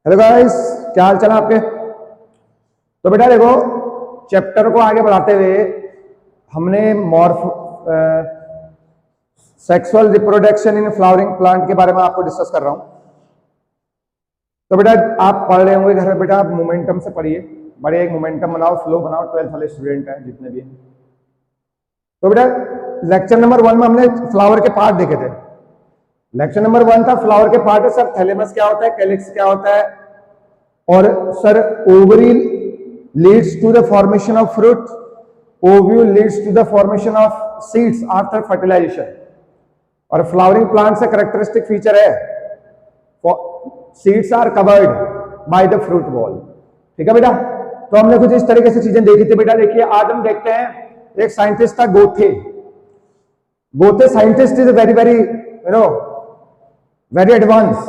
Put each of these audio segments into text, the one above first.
Hello guys, क्या हाल चाल आपके। तो बेटा देखो, चैप्टर को आगे बढ़ाते हुए हमने sexual reproduction in flowering plant के बारे में आपको डिस्कस कर रहा हूं। तो बेटा आप पढ़ रहे होंगे घर में, बेटा आप मोमेंटम से पढ़िए, बड़े एक मोमेंटम बनाओ, फ्लो बनाओ। 12th वाले स्टूडेंट हैं जितने भी हैं। तो बेटा लेक्चर नंबर 1 में हमने फ्लावर के पार्ट देखे थे। लेक्चर नंबर 1 था फ्लावर के पार्ट है सर, थैलेमस क्या होता है, कैलिक्स क्या होता है, और sir ovary leads to the formation of fruit, ovule leads to the formation of seeds after fertilisation, और फ्लावरिंग प्लांट से कैरेक्टरिस्टिक फीचर है seeds are covered by the fruit wall. ठीक है बेटा, तो हमने कुछ इस तरीके से चीजें देखी थी। बेटा देखिए आज हम देखते हैं, एक साइंटिस्ट था Goethe. Goethe scientist is very very very advance.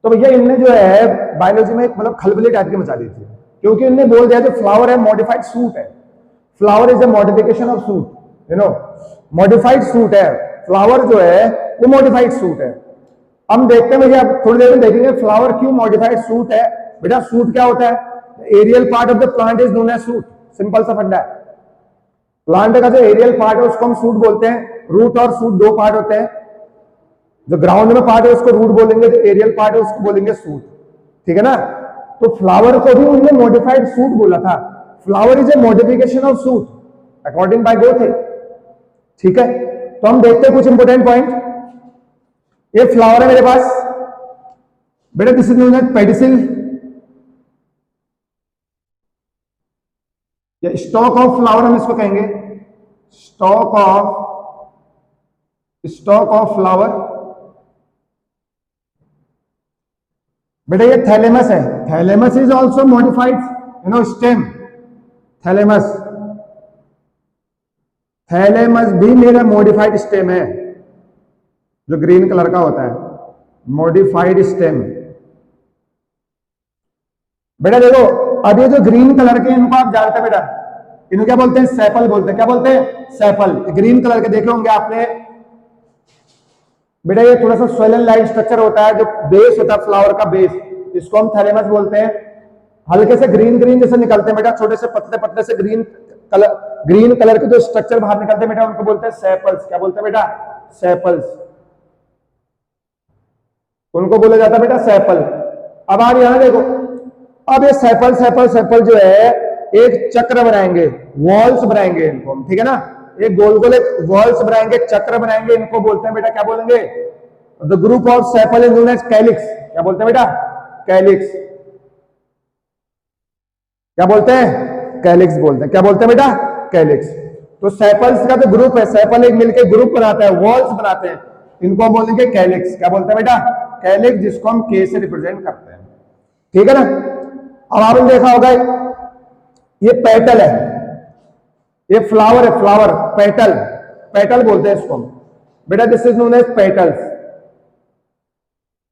तो भैया इनने जो है बायोलॉजी में मतलब खलबली टाइप की मचा दी थी, क्योंकि इनने बोल दिया जो फ्लावर है मॉडिफाइड सूट है। Flower is a modification of suit, modified suit है। फ्लावर जो है वो मॉडिफाइड सूट है। हम देखते हैं भैया, थोड़ी देर में देखेंगे फ्लावर क्यों मॉडिफाइड सूट है। बेटा सूट क्या होता है? Aerial part of the plant is known as shoot. Simple सा फंडा है। प्लांट का जो एरियल पार्ट है उसको हम सूट बोलते हैं। रूट और सूट दो पार्ट होते हैं। जो ग्राउंड में पार्ट है उसको रूट बोलेंगे, जो एरियल पार्ट है उसको बोलेंगे सूट। ठीक है ना। तो फ्लावर को भी उन्होंने मॉडिफाइड सूट बोला था। Flower is a modification of shoot according by Goethe. ठीक है, तो हम देखते हैं कुछ इंपोर्टेंट पॉइंट। ये फ्लावर है मेरे पास बेटा, this is known as pedicel या स्टॉक ऑफ फ्लावर हम इसको कहेंगे। Stalk of flower. बेटा ये थैलेमस है। Thalamus is also modified stem. Thalamus भी मेरा मॉडिफाइड स्टेम है, जो ग्रीन कलर का होता है, मॉडिफाइड स्टेम। बेटा देखो, अब ये जो ग्रीन कलर के इनको आप जानते हैं बेटा, इनको क्या बोलते हैं? सेपल बोलते हैं। क्या बोलते हैं? सेपल। ग्रीन कलर के देखे होंगे आपने बेटा। ये थोड़ा सा स्वेलन लाइन स्ट्रक्चर होता है, जो बेस होता है फ्लावर का बेस, इसको हम थैलेमस बोलते हैं। हल्के से ग्रीन ग्रीन जैसे निकलते हैं बेटा, छोटे से पतले पतले से ग्रीन कलर के जो स्ट्रक्चर बाहर निकलते हैं बेटा, उनको बोलते हैं सेपल्स। क्या बोलते हैं बेटा? सेपल्स। उनको बोला जाता है बेटा सेपल। अब आप यहां देखो, अब ये सेपल जो है एक चक्र बनाएंगे, वॉल्स बनाएंगे इनको, ठीक है ना। एक गोल गोल एक वॉल्स बनाएंगे, चक्र बनाएंगे, इनको बोलते हैं बेटा, क्या बोलेंगे? The group of sepal is known as calyx. क्या बोलते हैं बेटा? कैलिक्स। क्या बोलते हैं? कैलिक्स बोलते हैं। क्या बोलते हैं बेटा? कैलिक्स। तो सेपल्स का जो ग्रुप है, सेपल एक मिलकर ग्रुप बनाता है, वॉल्स बनाते हैं, इनको हम बोलेंगे कैलिक्स। क्या बोलते हैं बेटा? कैलिक्स, जिसको हम के से रिप्रेजेंट करते हैं। ठीक है ना। अब आपने देखा होगा ये पेटल है, ये फ्लावर है, फ्लावर पेटल बोलते हैं इसको बेटा। This is known as petals.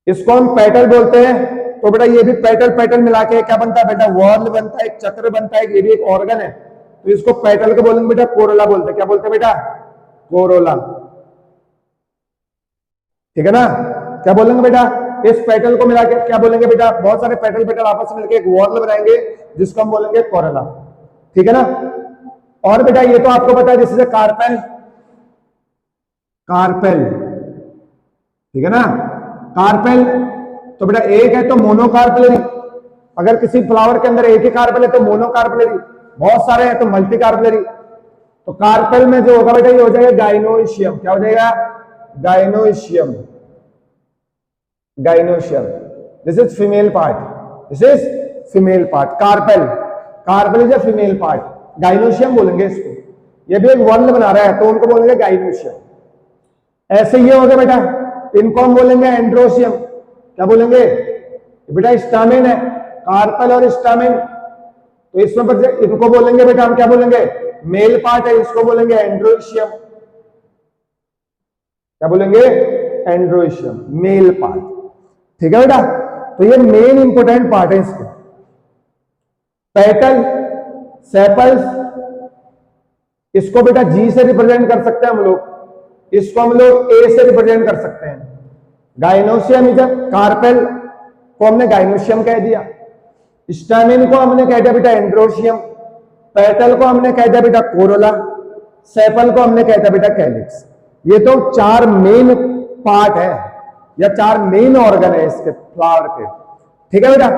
इसको हम पेटल बोलते हैं। तो बेटा ये भी पेटल मिला के क्या बनता है बेटा? वॉर्ल बनता है, एक चक्र बनता है, ये भी एक ऑर्गन है। तो इसको पेटल के बोलेंगे बेटा, कोरोला बोलते हैं। क्या बोलते हैं बेटा? कोरोला। ठीक है ना। क्या बोलेंगे बेटा? इस पेटल को मिला के क्या बोलेंगे बेटा? बहुत सारे पेटल आपस में मिलकर एक वॉर्ल बनाएंगे, जिसको हम बोलेंगे कोरोला। ठीक है ना। और बेटा ये तो आपको पता है, दिस इज अ कार्पेल। ठीक है ना। कार्पेल तो बेटा एक है तो मोनोकार्पेलरी। अगर किसी फ्लावर के अंदर एक ही कार्पेल है तो मोनोकार्पेलरी, बहुत सारे हैं तो मल्टीकार्पेलरी। तो कार्पेल में जो होगा बेटा, ये हो जाएगा गाइनोइशियम। क्या हो जाएगा? Gynoecium. This is female part. Carpel is a female part. Gynoecium बोलेंगे इसको। ये भी एक वर्ण बना रहा है तो उनको बोलेंगे गाइनोशियम। ऐसे ये हो गया बेटा, इनको हम बोलेंगे एंड्रोशियम। क्या बोलेंगे बेटा? स्टामेन है, कार्पेल और स्टामेन। तो इसमें पर इनको बोलेंगे बेटा हम क्या बोलेंगे? मेल पार्ट है, इसको बोलेंगे एंड्रोशियम। क्या बोलेंगे? Androecium, male part. ठीक है बेटा। तो ये मेन इंपोर्टेंट पार्ट है इसके। पेटल, सेपल्स, इसको बेटा जी से रिप्रेजेंट कर सकते हैं हम लोग, इसको हम लोग ए से रिप्रेजेंट कर सकते हैं। गाइनोशियम इज अ कार्पेल, को हमने गाइनोशियम कह दिया, स्टामिन को हमने कह दिया बेटा एंड्रोशियम, पेटल को हमने कह दिया बेटा कोरोला, सेपल को हमने कह दिया बेटा कैलिक्स। ये तो 4 मेन पार्ट है या 4 मेन ऑर्गन है इसके फ्लावर के, ठीक है बेटा।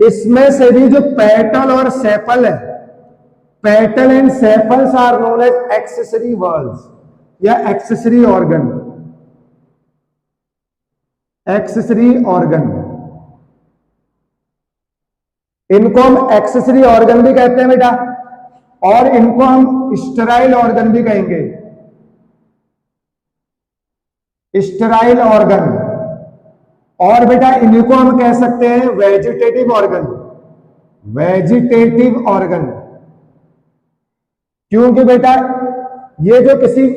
इसमें से भी जो पेटल और सेपल है, petal and sepals are known as accessory whorls या एक्सेसरी ऑर्गन, एक्सेसरी ऑर्गन। इनको हम एक्सेसरी ऑर्गन भी कहते हैं बेटा, और इनको हम स्टेराइल ऑर्गन भी कहेंगे, स्टेराइल ऑर्गन। और बेटा इनको हम कह सकते हैं वेजिटेटिव ऑर्गन, वेजिटेटिव ऑर्गन। क्योंकि बेटा ये जो किसी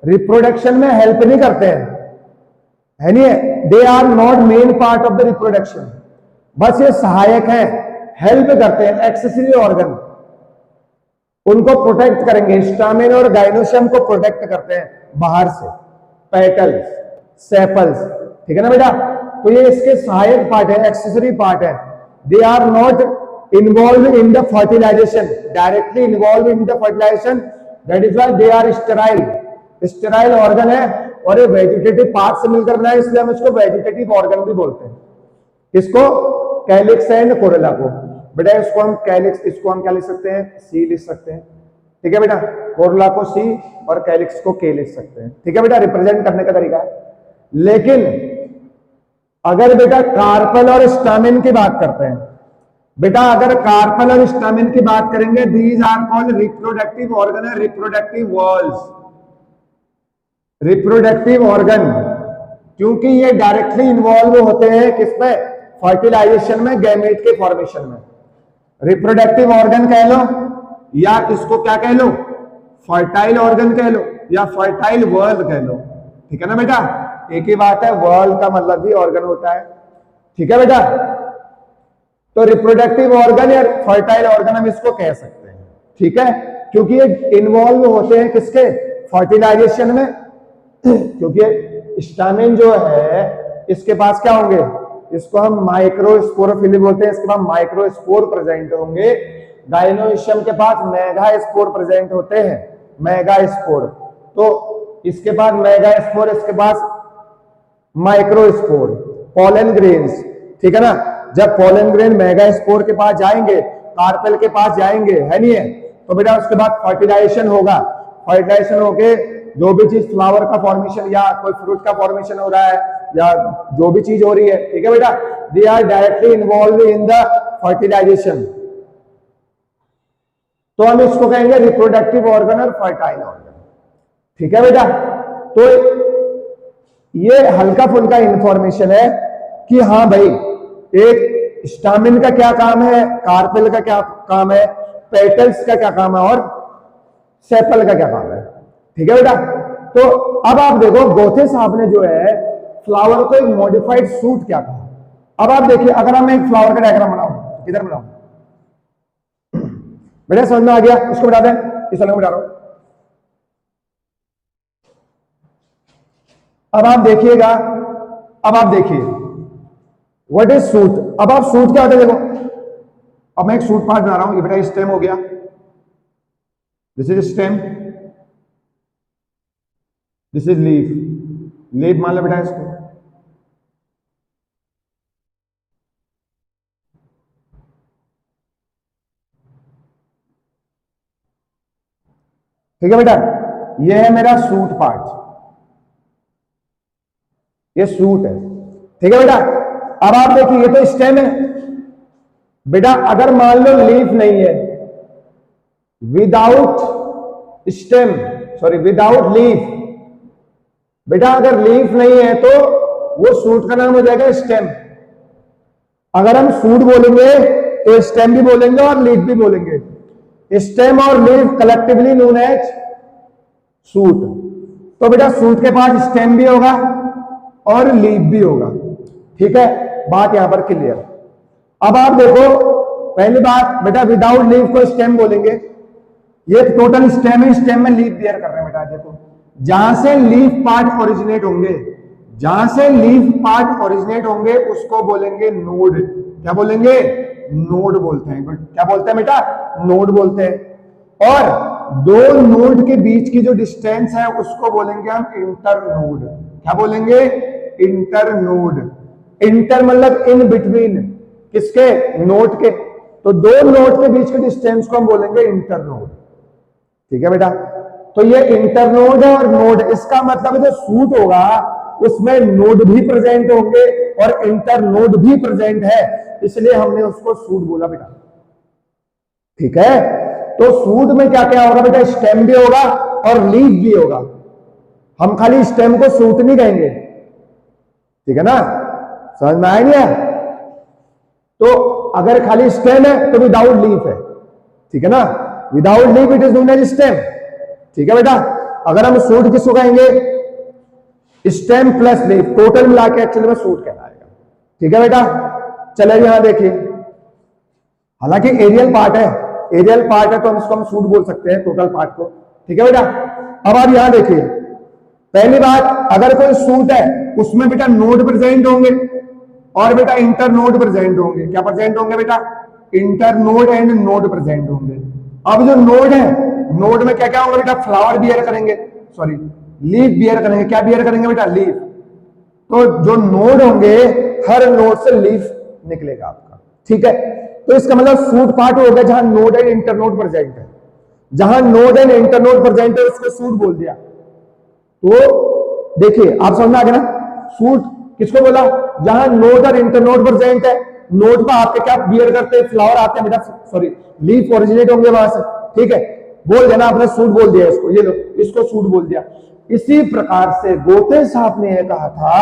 रिप्रोडक्शन में हेल्प नहीं करते हैं, है नहीं है, they are not main part of the reproduction, बस ये सहायक है, हेल्प करते हैं, एक्सेसरी ऑर्गन। उनको प्रोटेक्ट करेंगे, स्टामिन और गाइनोशियम को प्रोटेक्ट करते हैं बाहर से, पेटल्स, सेपल्स, ठीक है ना बेटा। तो ये इसके सहायक पार्ट है, एक्सेसरी पार्ट है। They are not involve in the fertilisation, directly involve in the fertilisation, that is why they are sterile, sterile organ है। और ये वेजिटेटिव पार्ट से मिलकर बना है, इसलिए हम इसको वेजिटेटिव ऑर्गन भी बोलते हैं। किसको? कैलिक्स एंड कोरोला को। बेटा इसको हम कैलिक्स, इसको हम क्या लिख सकते हैं? सी लिख सकते हैं, ठीक है बेटा। कोरोला को सी और कैलिक्स को के लिख सकते हैं, ठीक है बेटा, रिप्रेजेंट करने का तरीका है। लेकिन अगर बेटा कार्पल और स्टामिन की बात करते हैं, बेटा अगर कार्पल और स्टामिन की बात करेंगे, these are called reproductive organ है, रिप्रोडक्टिव वॉल्स, रिप्रोडक्टिव ऑर्गन। क्योंकि ये डायरेक्टली इन्वॉल्व होते हैं किसमें? फर्टिलाइजेशन में, गैमेट के फॉर्मेशन में। रिप्रोडक्टिव ऑर्गन कह लो या इसको क्या कह लो? फर्टाइल ऑर्गन कह लो या फर्टाइल वर्ल्ड कह लो, ठीक है ना बेटा। एक ही बात है, वर्ल्ड का मतलब भी ऑर्गन होता है, ठीक है बेटा। तो रिप्रोडक्टिव ऑर्गन या फर्टाइल ऑर्गन हम इसको कह सकते हैं, ठीक है, क्योंकि ये इन्वॉल्व होते हैं किसके? फर्टिलाइजेशन में। क्योंकि स्टामिन जो है इसके पास क्या होंगे? इसको हम माइक्रोस्पोरोफिली बोलते हैं, इसके पास माइक्रोस्पोर प्रेजेंट होंगे। गाइनोशियम के पास मेगास्पोर प्रेजेंट होते हैं, मेगास्पोर। तो इसके पास मेगास्पोर, इसके पास माइक्रोस्पोर। पोलन ग्रेन्स, ठीक है ना। जब पोलन ग्रेन मेगास्पोर के पास जाएंगे, कार्पेल के पास जाएंगे, है नहीं है, तो बेटा उसके बाद फर्टिलाइजेशन होगा। फर्टिलाइजेशन होके जो भी चीज फ्लावर का फॉर्मेशन या कोई फ्रूट का फॉर्मेशन हो रहा है या जो भी चीज हो रही है, ठीक है बेटा, they are directly involve in the fertilization. तो हम इसको कहेंगे रिप्रोडक्टिव ऑर्गन और फर्टाइल ऑर्गन, ठीक है बेटा। तो ये हल्का फुल्का इंफॉर्मेशन है कि हाँ भाई, एक स्टामिन का क्या काम है, कार्पेल का क्या काम है, पेटल्स का क्या काम है और सेपल का क्या काम है, ठीक है बेटा। तो अब आप देखो, गोथे साहब ने जो है फ्लावर को एक मॉडिफाइड सूट क्या कहा। अब आप देखिए, अगर हम एक फ्लावर का डायग्राम बनाओ, किधर बनाओ बेटा, समझ में आ गया? इसको बता दें, इस वाले को बता रहा हूं। अब आप देखिएगा, अब आप देखिए व्हाट इज सूट। अब आप सूट क्या होता है देखो, अब मैं एक सूट पार्ट बना रहा हूं। ये बेटा स्टेम हो गया, this is stem, this is leaf, leaf मान लो बेटा इसको। ठीक है बेटा, ये है मेरा सूट पार्ट, ये सूट है, ठीक है बेटा। अब आप देखिए, ये तो स्टेम है बेटा। अगर मान लो लीफ नहीं है, without stem, sorry without leaf, बेटा अगर लीफ नहीं है तो वो सूट का नाम हो जाएगा स्टेम। अगर हम सूट बोलेंगे तो स्टेम भी बोलेंगे और लीफ भी बोलेंगे। स्टेम और leaf collectively known as shoot. तो बेटा सूट के पास स्टेम भी होगा और लीफ भी होगा, ठीक है, बात यहां पर क्लियर। अब आप देखो, पहली बात बेटा, विदाउट लीफ को स्टेम बोलेंगे। ये टोटल स्टेम है, स्टेम में लीफ देयर कर रहे हैं बेटा। देखो, जहां से लीफ पार्ट ओरिजिनेट होंगे, जहां से लीफ पार्ट ओरिजिनेट होंगे उसको बोलेंगे नोड। क्या बोलेंगे? नोड बोलते हैं। क्या बोलते हैं बेटा? नोड बोलते हैं। और दो नोड के बीच की जो डिस्टेंस है उसको बोलेंगे हम इंटरनोड। क्या बोलेंगे? इंटरनोड। इंटर मतलब इन बिटवीन, किसके? नोड के। तो दो नोड के बीच के डिस्टेंस को हम बोलेंगे इंटरनोड। ठीक है बेटा? तो ये इंटरनोड है और नोड, इसका मतलब जो सूट होगा उसमें नोड भी प्रेजेंट होंगे और इंटरनोड भी प्रेजेंट है, इसलिए हमने उसको सूट बोला बेटा। ठीक है? तो सूट में क्या क्या होगा बेटा? स्टेम भी होगा और लीफ भी होगा। हम खाली स्टेम को सूट नहीं कहेंगे। ठीक है ना? समझ में आया नहीं? तो अगर खाली स्टेम है तो विदाउट लीफ है। ठीक है ना? Without leaf it is known as stem. ठीक है बेटा? अगर हम सूट किसको कहेंगे? स्टेम प्लस लीफ, टोटल मिला के एक्चुअली में सूट कहलाएगा। ठीक है बेटा? चले यहां देखिए, हालांकि एरियल पार्ट है, एरियल पार्ट है तो हम इसको हम सूट बोल सकते हैं, टोटल पार्ट को। ठीक है बेटा? अब आप यहां देखिए, पहली बात, अगर कोई सूट है उसमें बेटा नोड प्रेजेंट होंगे और बेटा इंटर नोड प्रेजेंट होंगे। क्या प्रेजेंट होंगे बेटा? Inter node and node present होंगे। अब जो नोड है, नोड में क्या क्या होगा बेटा? फ्लावर बियर करेंगे, सॉरी लीफ बियर करेंगे। क्या बियर करेंगे बेटा? लीफ। तो जो नोड होंगे हर नोड से लीफ निकलेगा आपका। ठीक है? तो इसका मतलब सूट पार्ट हो गया जहां नोड एंड इंटरनोड प्रेजेंट है। जहां नोड एंड इंटरनोड प्रेजेंट है उसको सूट बोल दिया। तो देखिए आप समझ में आ गया ना? सूट किसको बोला? जहां नोड और इंटरनोड प्रेजेंट है। नोड पर आपके क्या बियर करते हैं? फ्लावर आते हैं बेटा, सॉरी लीफ ओरिजिनेट होंगे वहां से। ठीक है? बोल देना आपने, सूट बोल दिया इसको, ये लो इसको सूट बोल दिया। इसी प्रकार से गोते साहब ने यह कहा था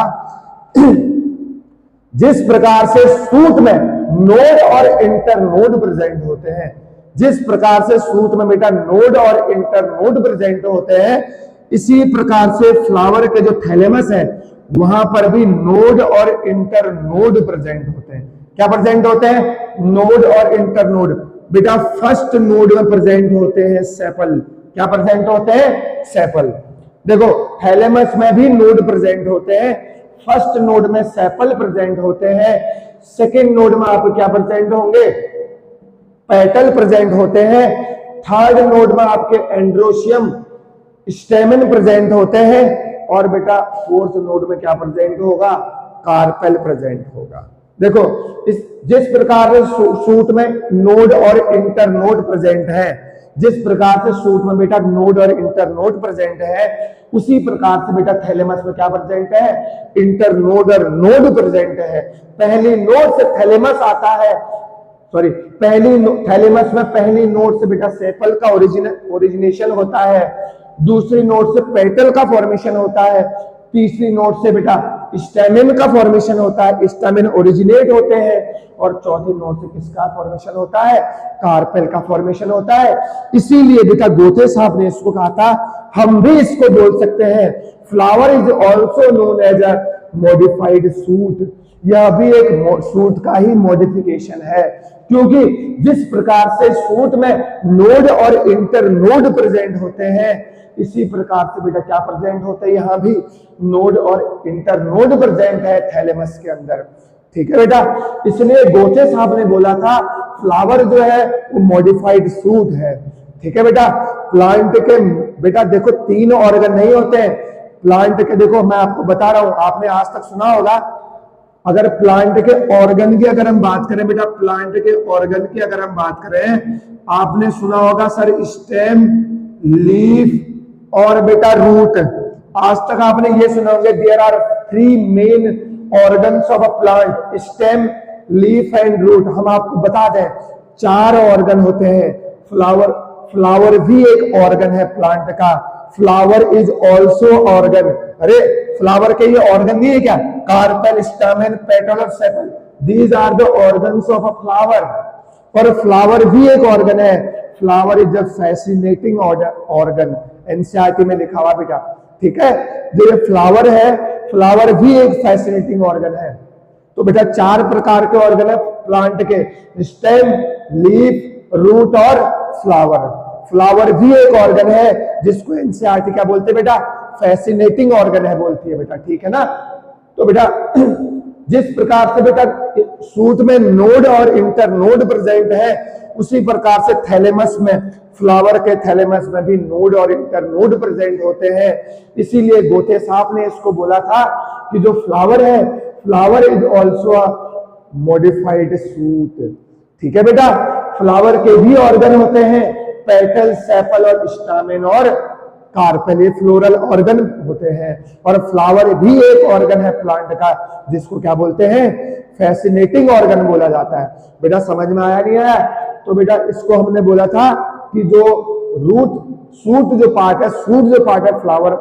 जिस प्रकार से सूट में नोड और इंटरनोड प्रेजेंट होते हैं, जिस प्रकार से सूट में बेटा नोड और इंटरनोड प्रेजेंट होते हैं, इसी प्रकार से फ्लावर के जो थैलेमस है वहां पर भी नोड और इंटरनोड प्रेजेंट होते हैं। क्या प्रेजेंट होते हैं? नोड और इंटरनोड। बेटा फर्स्ट नोड में प्रेजेंट होते हैं सेपल। क्या प्रेजेंट होते हैं? सेपल। देखो थैलेमस में भी नोड प्रेजेंट होते हैं। फर्स्ट नोड में सेपल प्रेजेंट होते हैं। सेकेंड नोड में आपको क्या प्रेजेंट होंगे? पेटल प्रेजेंट होते हैं। थर्ड नोड में आपके एंड्रोशियम स्टेमन प्रेजेंट होते हैं। और बेटा फोर्थ नोड में क्या प्रेजेंट होगा? कार्पेल प्रेजेंट होगा। देखो जिस प्रकार से सूट में नोड और इंटरनोड प्रेजेंट है, जिस प्रकार से सूट में बेटा नोड और इंटरनोड प्रेजेंट है, उसी प्रकार से बेटा थैलेमस में क्या प्रेजेंट है? इंटरनोड और नोड प्रेजेंट है। पहली नोड से थैलेमस आता है, सॉरी थैलेमस में पहली नोड से बेटा सेपल का ओरिजिनेशन होता है, दूसरी नोड से पेटल का फॉर्मेशन होता है, तीसरी नोड से बेटा स्टेमेन का फॉर्मेशन होता है, स्टेमेन ओरिजिनेट होते हैं, और चौथी नोड से किसका फॉर्मेशन होता है? कार्पेल का फॉर्मेशन होता है। इसीलिए बेटा गोते साहब ने इसको कहा था, हम भी इसको बोल सकते हैं flower is also known as a modified shoot. यह भी एक सूट का ही मॉडिफिकेशन है, क्योंकि जिस प्रकार से सूट में नोड और इंटरनोड प्रेजेंट होते हैं, इसी प्रकार से बेटा क्या प्रेजेंट होता है? यहां भी नोड और इंटरनोड प्रेजेंट है थैलेमस के अंदर। ठीक है बेटा? इसलिए गोते साहब ने बोला था फ्लावर जो है वो मॉडिफाइड सूट है। ठीक है बेटा? प्लांट के बेटा देखो 3 ऑर्गन नहीं होते हैं प्लांट के। देखो मैं आपको बता रहा हूं, आपने आज तक सुना होगा, अगर प्लांट के ऑर्गन की अगर हम बात करें बेटा, प्लांट के ऑर्गन की अगर हम बात करें, आपने सुना होगा सर स्टेम, लीफ और बेटा रूट। आज तक आपने ये सुना होगा there are 3 main organs of a plant, stem, leaf and root. हम आपको बता दें 4 ऑर्गन होते हैं। फ्लावर भी एक ऑर्गन है प्लांट का। Flower is also organ. अरे फ्लावर के ये ऑर्गन नहीं है क्या? कार्पेल, स्टेमेन, पेटल और sepal, these are the organs of a flower. और फ्लावर भी एक ऑर्गन है। Flower is a fascinating organ, NCERT में लिखा हुआ बेटा। ठीक है? जो ये फ्लावर है, फ्लावर भी एक फैसिनेटिंग ऑर्गन है। तो बेटा 4 प्रकार के ऑर्गन है प्लांट के, स्टेम, लीफ, रूट और फ्लावर। फ्लावर भी एक ऑर्गन है जिसको एनसीईआरटी क्या बोलते हैं बेटा? फैसिनेटिंग ऑर्गन है बोलती है बेटा। ठीक है ना? तो बेटा जिस प्रकार से बेटा सूट में नोड और इंटरनोड प्रेजेंट है, उसी प्रकार से थैलेमस में, फ्लावर के थैलेमस में भी नोड और इंटरनोड प्रेजेंट होते हैं। इसीलिए गोथे साहब ने इसको बोला था कि जो फ्लावर है, flower is also a modified suit. ठीक है बेटा, फ्लावर के भी ऑर्गन होते हैं, पेटल, सेपल और स्टामेन और कार्पेल, ये फ्लोरल ऑर्गन होते हैं। और फ्लावर भी एक ऑर्गन है प्लांट का, जिसको क्या बोलते हैं, फैसिनेटिंग ऑर्गन बोला जाता है। बेटा समझ में आया नहीं आया? तो बेटा इसको हमने बोला था कि जो रूट सूट जो पार्ट है, सूट जो पार्ट है फ्लावर,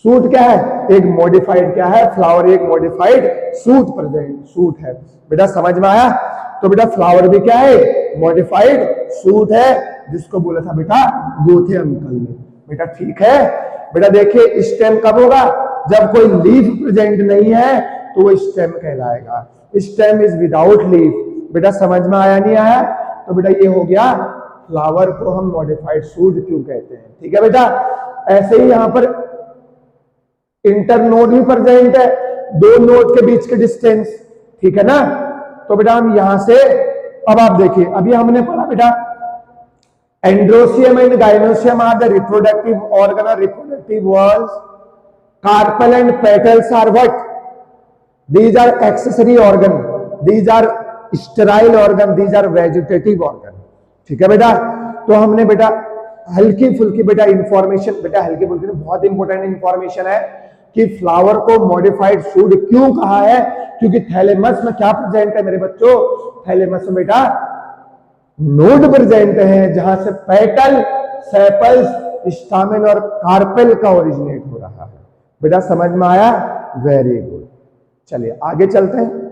सूट क्या है, एक मॉडिफाइड क्या है, फ्लावर एक मॉडिफाइड सूट प्रेजेंट सूट है। बेटा समझ में आया? तो बेटा फ्लावर भी क्या है, मॉडिफाइड सूट है, जिसको बोला था बेटा गोथे अंकल ने। बेटा ठीक है। बेटा देखिए स्टेम कब होगा, जब कोई लीफ प्रेजेंट नहीं है तो वो स्टेम कहलाएगा। Stem is without leaf. बेटा समझ में आया नहीं आया? तो बेटा ये हो गया फ्लावर को हम मॉडिफाइड सूट क्यों कहते हैं। ठीक है बेटा, ऐसे ही यहां पर इंटरनोड भी प्रेजेंट है, दो नोड के बीच के डिस्टेंस। ठीक है ना? तो बेटा हम यहां से, अब आप देखिए, अभी हमने पढ़ा बेटा androecium and gynoecium are the reproductive organ और reproductive whorls, carpel and petals are what, these are accessory organ, these are sterile organ, these are vegetative organ. ठीक है बेटा, तो हमने बेटा हल्की फुल्की बेटा इंफॉर्मेशन, बेटा हल्की फुल्की बहुत इंपॉर्टेंट इंफॉर्मेशन है कि फ्लावर को मॉडिफाइड सूट क्यों कहा है, क्योंकि थैलेमस में क्या प्रेजेंट है मेरे बच्चों, थैलेमस में बेटा नोड प्रेजेंट है, जहां से पेटल, सेपल्स, स्टामेन और कार्पेल का ओरिजिनेट हो रहा है। बेटा समझ में आया? Very good. चलिए आगे चलते हैं।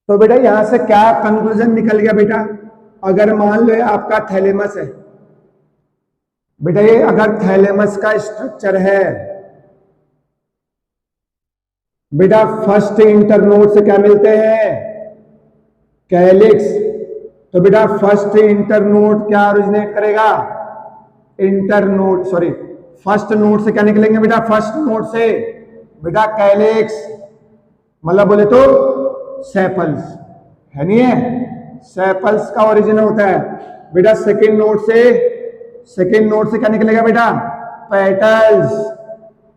तो बेटा यहां से क्या कंक्लूजन निकल गया बेटा, अगर मान लो आपका थैलेमस है बेटा, ये अगर थैलेमस का स्ट्रक्चर है बेटा, फर्स्ट इंटरनोड से क्या मिलते हैं, कैलिक्स। तो बेटा फर्स्ट इंटरनोड क्या ओरिजिनेट करेगा, इंटरनोड, सॉरी फर्स्ट नोड से क्या निकलेंगे बेटा, फर्स्ट नोड से बेटा कैलिक्स, मतलब बोले तो सेपल्स है, नहीं है, सेपल्स का ओरिजिन होता है बेटा। सेकेंड नोड से क्या निकलेगा बेटा, पेटल्स,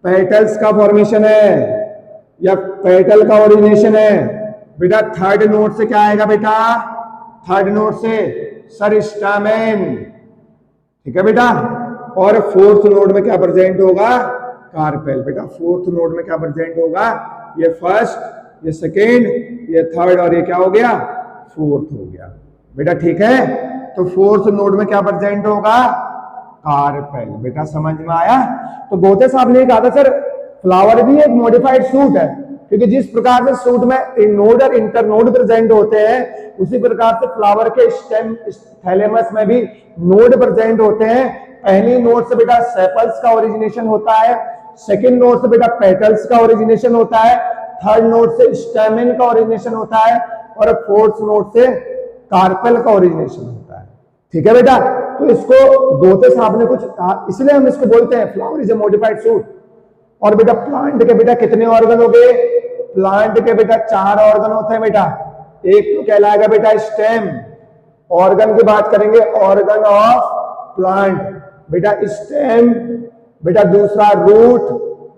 पेटल्स का फॉर्मेशन है या पेटल का ओरिजिनेशन है बेटा। थर्ड नोड से क्या आएगा बेटा, थर्ड नोड से सर स्टामेन। ठीक है बेटा, और फोर्थ नोड में क्या प्रेजेंट होगा, कार्पेल। बेटा फोर्थ नोड में क्या प्रेजेंट होगा, ये फर्स्ट, ये सेकेंड, ये थर्ड और ये क्या हो गया, फोर्थ हो गया बेटा। ठीक है, तो फोर्थ नोड में क्या प्रेजेंट होगा, कार्पेल। बेटा समझ में आया? तो गोथे साहब ने कहा था सर फ्लावर भी एक मॉडिफाइड सूट है, क्योंकि जिस प्रकार से सूट में नोड और इंटरनोड प्रेजेंट होते हैं, उसी प्रकार से फ्लावर के स्टेम, थैलेमस में भी नोड प्रेजेंट होते हैं। पहली नोड से बेटा सेपल्स का ओरिजिनेशन होता है, सेकंड नोड से बेटा पेटल्स का ओरिजिनेशन होता है, थर्ड नोड से स्टेमेन का ओरिजिनेशन होता है, और फोर्थ नोड से कार्पेल का ओरिजिनेशन होता है। ठीक है बेटा, तो इसको गोथे साहब ने कुछ कहा, इसलिए हम इसको बोलते हैं flower is A modified suit. और बेटा प्लांट के बेटा कितने ऑर्गन हो गए, प्लांट के बेटा 4 ऑर्गन होते हैं बेटा। एक तो कहलाएगा बेटा स्टेम, ऑर्गन की बात करेंगे, ऑर्गन ऑफ प्लांट बेटा स्टेम, बेटा दूसरा रूट,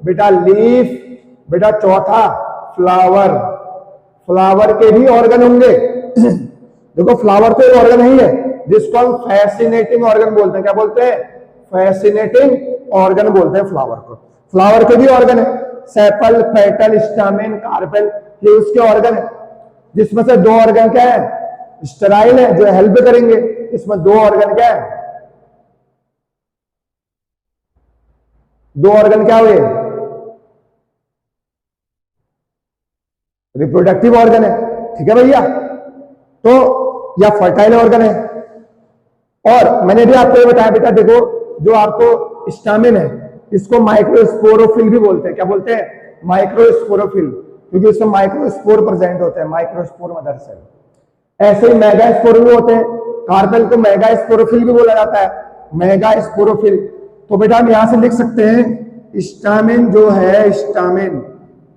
बेटा लीफ, बेटा चौथा फ्लावर। फ्लावर के भी ऑर्गन होंगे देखो फ्लावर तो एक ऑर्गन ही है, जिसको हम फैसिनेटिंग ऑर्गन बोलते हैं। क्या बोलते हैं, फैसिनेटिंग ऑर्गन बोलते हैं फ्लावर को। फ्लावर के भी ऑर्गन है, सेपल, पेटल, स्टामेन, कार्पेल, ये उसके ऑर्गन है, जिसमें से 2 ऑर्गन क्या है, स्टेराइल है, जो हेल्प करेंगे। इसमें 2 ऑर्गन क्या है, 2 ऑर्गन क्या हुए, रिप्रोडक्टिव ऑर्गन है। ठीक है भैया, तो या फर्टाइल ऑर्गन है। और मैंने भी आपको ये बताया बेटा, देखो जो आपको स्टामेन है, इसको माइक्रोस्पोरोफिल भी बोलते हैं। क्या बोलते हैं, माइक्रोस्पोरोफिल, क्योंकि उसमें माइक्रोस्पोर प्रेजेंट होते हैं, माइक्रोस्पोर मदर सेल। ऐसे ही मेगास्पोर भी होते हैं, कार्पेल को मेगास्पोरोफिल भी बोला जाता है, मेगास्पोरोफिल। तो बेटा हम यहां से लिख सकते हैं स्टामेन जो है, स्टामेन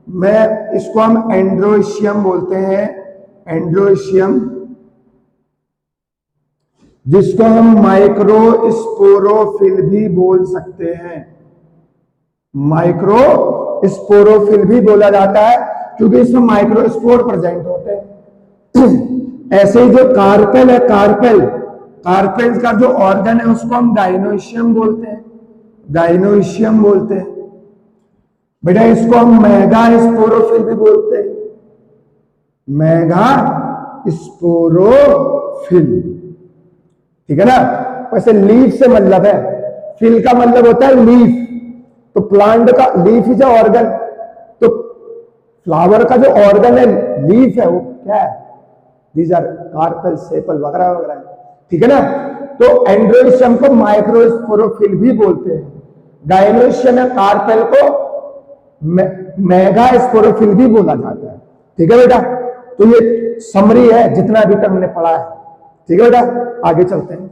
में इसको हम एंड्रोशियम बोलते हैं, एंड्रोशियम, जिसको हम माइक्रोस्पोरोफिल भी बोल सकते हैं, माइक्रोस्पोरोफिल भी बोला जाता है क्योंकि इसमें माइक्रोस्पोर प्रेजेंट होते हैं। ऐसे ही जो कार्पेल है, कार्पेल, कार्पेल का जो ऑर्गन है उसको हम गाइनोशियम बोलते हैं, गाइनोशियम बोलते हैं। बेटा इसको हम मेगा स्पोरोफिल भी बोलते हैं, मेगा स्पोरोफिल, ठीक है ना। वैसे लीफ से मतलब है, फिल का मतलब होता है लीफ, तो प्लांट का लीफ इज ऑर्गन, तो फ्लावर का जो ऑर्गन है लीफ है वो क्या है, दीज आर कार्पेल, सेपल वगैरह वगैरह, ठीक है ना। तो एंड्रोशियम को माइक्रोस्पोरोफिल भी बोलते हैं, गाइनोशियम या कार्पेल को मेगा स्पोरोफिल भी बोला जाता है, ठीक है बेटा। तो ये समरी है जितना अभी तक हमने पढ़ा है, ठीक है बेटा। आगे चलते हैं।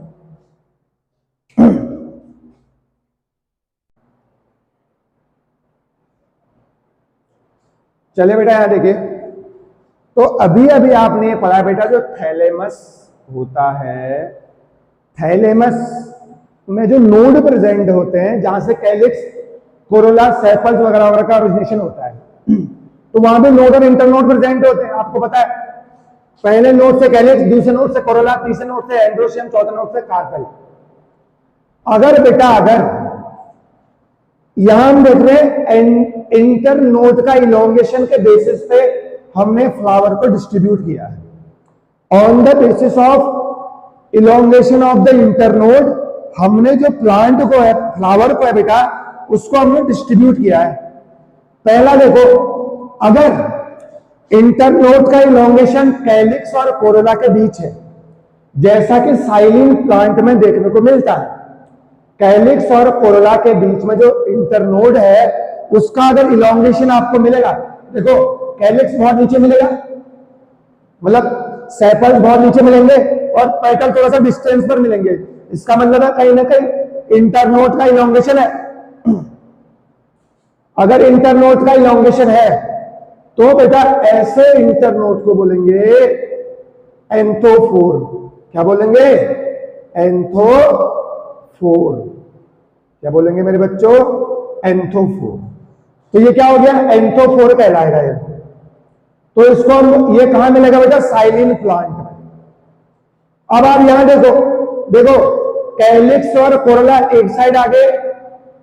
चलिए बेटा यहां देखिए, तो अभी अभी आपने पढ़ा बेटा जो थैलेमस होता है, थैलेमस में जो नोड प्रेजेंट होते हैं जहां से कैलिक्स, कोरोला, सेपल्स वगैरह वगैरह का ओरिजिनेशन होता है, तो वहां पे नोड और इंटरनोड प्रेजेंट होते हैं। आपको पता है पहले नोड से कैलिक्स, दूसरे नोड से कोरोला, तीसरे नोड से एंड्रोशियम, चौथे नोड से कार्पेल। अगर बेटा अगर यहां हम देख रहे हैं इंटर नोड का इलोंगेशन के बेसिस पे हमने फ्लावर को डिस्ट्रीब्यूट किया है। On the basis of elongation of the inter node हमने जो प्लांट को है, फ्लावर को है बेटा, उसको हमने डिस्ट्रीब्यूट किया है। पहला देखो, अगर इंटर नोड का इलोंगेशन कैलिक्स और कोरोला के बीच है, जैसा कि साइलिन प्लांट में देखने को मिलता है, कैलिक्स और कोरोला के बीच में जो इंटरनोड है उसका अगर इलोंगेशन आपको मिलेगा, देखो कैलिक्स बहुत नीचे मिलेगा, मतलब सेपल्स बहुत नीचे मिलेंगे और पेटल थोड़ा सा डिस्टेंस पर मिलेंगे, इसका मतलब है कहीं ना कहीं इंटरनोड का इलोंगेशन है। अगर इंटरनोड का इलोंगेशन है तो बेटा ऐसे इंटरनोड को बोलेंगे एंथोफोर। क्या बोलेंगे? एंथोफोर। क्या बोलेंगे मेरे बच्चों? एंथोफोर। तो ये क्या हो गया? एंथोफोर कहलाएगा ये। तो इसको ये कहां मिलेगा बेटा? साइलिन प्लांट में। अब आप यहां देखो, देखो कैलिक्स और कोरोला एक साइड आगे,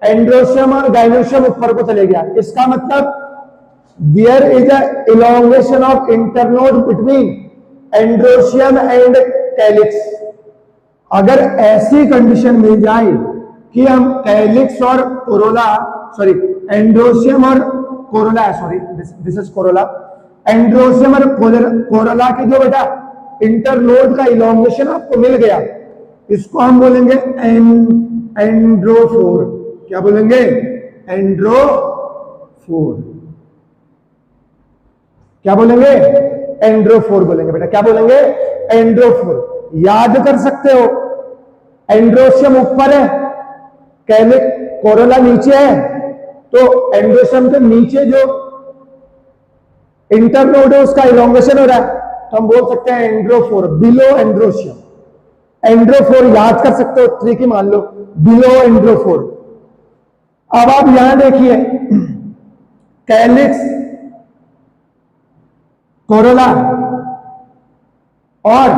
एंड्रोशियम और गाइनोशियम ऊपर को चले गया। इसका मतलब there is a elongation of internode between androecium and calyx. अगर ऐसी कंडीशन मिल जाए कि हम कैलिक्स और कोरोला, सॉरी एंड्रोशियम और corolla, sorry this is corolla, androecium और कोरोला के जो बेटा इंटरनोड का इलोंगेशन आपको मिल गया, इसको हम बोलेंगे एंड्रोफोर। क्या बोलेंगे? एंड्रोफोर। क्या बोलेंगे? एंड्रोफोर बोलेंगे बेटा। क्या बोलेंगे? एंड्रोफोर। याद कर सकते हो, एंड्रोशियम ऊपर है, कैलिक्स कोरोला नीचे है, तो एंड्रोशियम के नीचे जो इंटरनोड है उसका इलोंगेशन हो रहा है, तो हम बोल सकते हैं एंड्रोफोर, बिलो एंड्रोशियम। एंड्रोफोर याद कर सकते हो, ट्रिकी मान लो, बिलो एंड्रोफोर। अब आप यहां देखिए, कैलिक्स, कोरोला और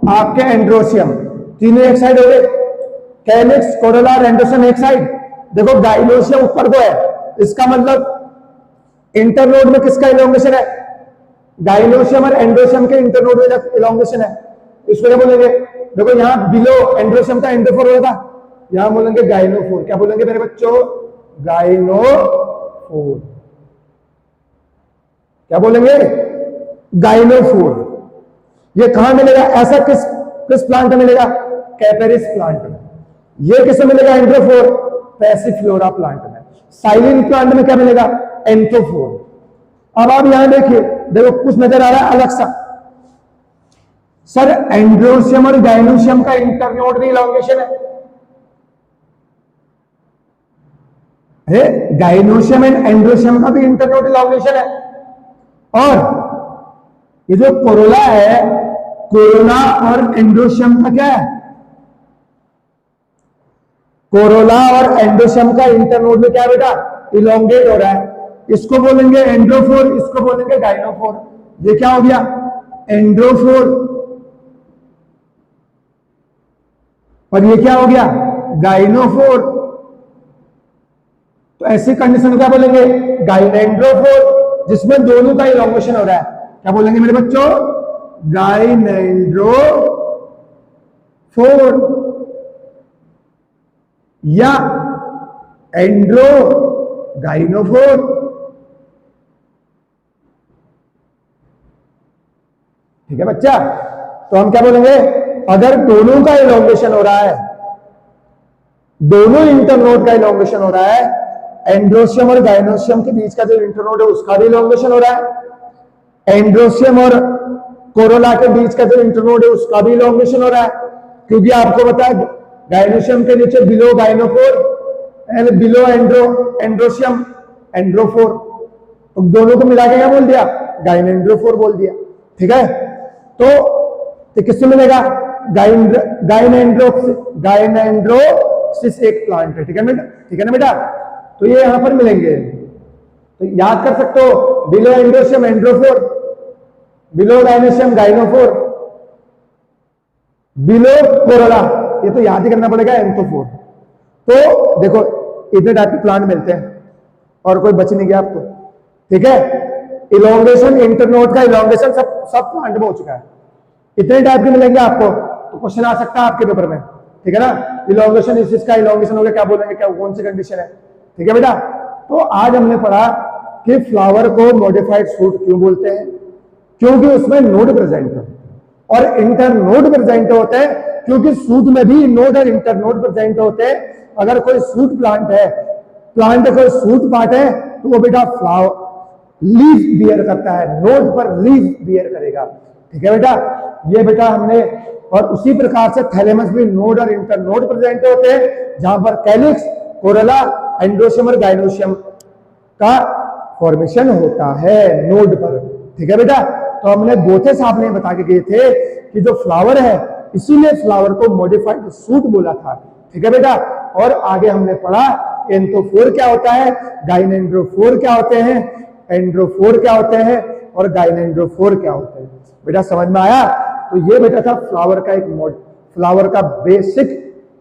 आपके एंड्रोशियम तीनों एक साइड हो गए। कैलिक्स, कोरोला और एंड्रोशियम एक साइड। देखो गाइनोशियम ऊपर को है, इसका मतलब इंटरनोड में किसका इलोंगेशन है? गाइनोशियम और एंड्रोशियम के इंटरनोड में इलोंगेशन है, इसको क्या बोलेंगे? देखो यहां बिलो एंड्रोशियम का एंड्रोफोर होगा, यहां बोलेंगे गाइनोफोर। क्या बोलेंगे मेरे बच्चों? गाइनोफोर। क्या बोलेंगे? गाइनोफोर। ये कहां मिलेगा? ऐसा किस प्लांट में मिलेगा? कैपेरिस प्लांट में। ये किसमें मिलेगा? एंड्रोफोर, पैसिफ्लोरा प्लांट में। साइलिन प्लांट में क्या मिलेगा? एंथोफोर। अब आप यहां देखिए, देखो कुछ नजर आ रहा है अलग सा। सर एंड्रोशियम और गाइनोशियम का इंटरनोड में इलोंगेशन है, गाइनोशियम एंड एंड्रोशियम का भी इंटरनोड इलॉन्गेशन है। और ये जो कोरोला है, कोरोला और एंड्रोशियम का क्या है, कोरोला और एंड्रोशियम का इंटरनोड में क्या है बेटा, इलोंगेट हो रहा है। इसको बोलेंगे एंड्रोफोर, इसको बोलेंगे गाइनोफोर। ये क्या हो गया, एंड्रोफोर, और ये क्या हो गया, गाइनोफोर। तो ऐसी कंडीशन में क्या बोलेंगे, गाइनेंड्रोफोर, जिसमें दोनों का इलोंगेशन हो रहा है। क्या बोलेंगे मेरे बच्चों, गाइनेंड्रोफोर या एंड्रो गाइनोफोर। ठीक है बच्चा, तो हम क्या बोलेंगे, अगर दोनों का इलोंगेशन हो रहा है, दोनों इंटरनोड का इलोंगेशन हो रहा है, एंड्रोशियम और गाइनोशियम के बीच का जो इंटरनोड है उसका भी इलोंगेशन हो रहा है, एंड्रोशियम और कोरोला के बीच का जो इंटरनोड है उसका भी इलोंगेशन हो रहा है, क्योंकि आपको पता है गाइनोशियम के नीचे बिलो गाइनोफोर एंड बिलो एंड्रोशियम एंड्रोफोर, तो दोनों को मिला के क्या बोल दिया, गाइनेंड्रोफोर बोल दिया। ठीक है, तो किससे मिलेगा, गाइनेंड्रोसिस एक प्लांट है। ठीक है ना बेटा, तो ये यहां पर मिलेंगे, तो याद कर सकते हो, below androecium androphore, below gynoecium gynophore, below corolla, ये तो याद ही करना पड़ेगा एंथोफोर। तो देखो इतने टाइप के प्लांट मिलते हैं और कोई बच नहीं गया आपको। ठीक है, इलोंगेशन, इंटरनोड का इलोंगेशन सब प्लांट में हो चुका है, इतने टाइप के मिलेंगे आपको। तो क्वेश्चन आ सकता है आपके पेपर में। ठीक है ना, इलोंगेशन, इसका इलोंगेशन हो गया, क्या बोलेंगे, क्या कौन सी कंडीशन है। ठीक है बेटा, तो आज हमने पढ़ा कि फ्लावर को मॉडिफाइड फ्रूट क्यों बोलते हैं, क्योंकि उसमें नोड प्रेजेंट है, और इंटरनोड प्रेजेंट होते हैं क्योंकि सूट में भी नोड और इंटरनोड प्रेजेंट होते हैं। अगर कोई सूट प्लांट है, प्लांट कोई सूट पार्ट है, तो वो बेटा फ्लावर लीफ बियर करता है, नोड पर लीफ बियर करेगा। ठीक है बेटा, ये बेटा हमने, और उसी प्रकार से थैलेमस भी नोड और इंटरनोड प्रेजेंट होते हैं, जहां पर कैलिक्स, कोरोला, एंड्रोशियम और गाइनोशियम का फॉर्मेशन होता है नोड पर। ठीक है बेटा, तो हमने बोथेस आपने बता के गए थे कि जो फ्लावर है, इसीलिए फ्लावर को मॉडिफाइड सूट बोला था। ठीक है बेटा, और आगे हमने पढ़ा एंथोफोर क्या होता है, गाइनेंड्रोफोर क्या होते हैं, एंड्रोफोर क्या होते हैं, और गाइनेंड्रोफोर क्या होते हैं। बेटा समझ में आया। तो ये बेटा था फ्लावर का फ्लावर का बेसिक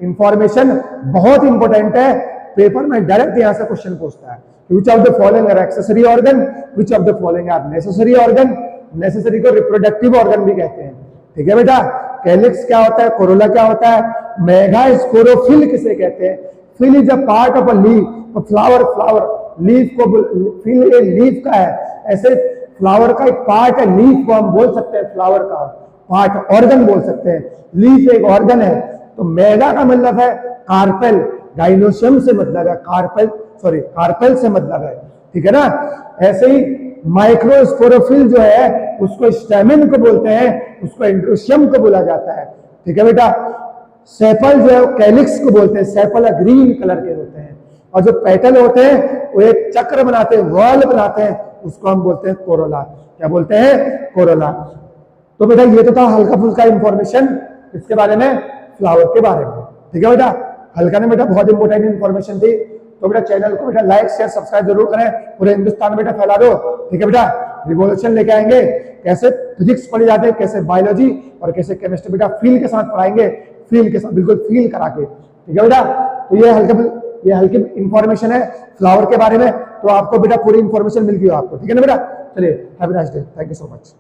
इंफॉर्मेशन, बहुत इंपॉर्टेंट है, पेपर में डायरेक्ट यहां से क्वेश्चन पूछता है। Which of the following are accessory organ, which of the following are necessary organ. Necessary को रिप्रोडक्टिव ऑर्गन भी कहते हैं। ठीक है बेटा, कैलिक्स क्या होता है, कोरोला क्या होता है, मेगा स्पोरोफिल किसे कहते हैं, phyll is a part of a leaf, flower leaf को फिल ए लीफ का है, ऐसे फ्लावर का एक पार्ट है, लीफ को हम बोल सकते हैं फ्लावर का पार्ट, ऑर्गन बोल सकते हैं, लीफ एक ऑर्गन है। तो मेगा का मतलब है कार्पेल, गाइनोशियम से मतलब है कार्पेल से मतलब है। ठीक है ना, ऐसे ही माइक्रोस्पोरोफिल जो है उसको स्टेमिन को बोलते हैं, उसको एंड्रोशियम को बोला जाता है। ठीक है बेटा, सेपल जो है कैलिक्स को बोलते हैं, सेपल ग्रीन कलर के होते हैं, और जो पेटल होते हैं वो एक चक्र बनाते हैं, वॉल बनाते हैं, उसको हम बोलते हैं कोरोला। क्या बोलते हैं, कोरोला। तो बेटा ये तो था हल्का फुल्का इंफॉर्मेशन इसके बारे में, फ्लावर के बारे में। ठीक है बेटा, हल्का ने बेटा बहुत इंपॉर्टेंट इंफॉर्मेशन थी। तो बेटा चैनल को बेटा लाइक शेयर सब्सक्राइब जरूर करें, पूरे हिंदुस्तान में बेटा फैला दो। ठीक है बेटा, रिवॉल्यूशन लेके आएंगे, कैसे फिजिक्स पढ़े जाते हैं, कैसे बायोलॉजी और कैसे केमिस्ट्री बेटा फील के साथ पढ़ाएंगे, फील के साथ बिल्कुल फील करा के। ठीक है बेटा, तो ये हल्की इंफॉर्मेशन है फ्लावर के बारे में, तो आपको बेटा पूरी इंफॉर्मेशन मिल गई आपको। ठीक है ना बेटा, चलिए have a nice day, thank you so much.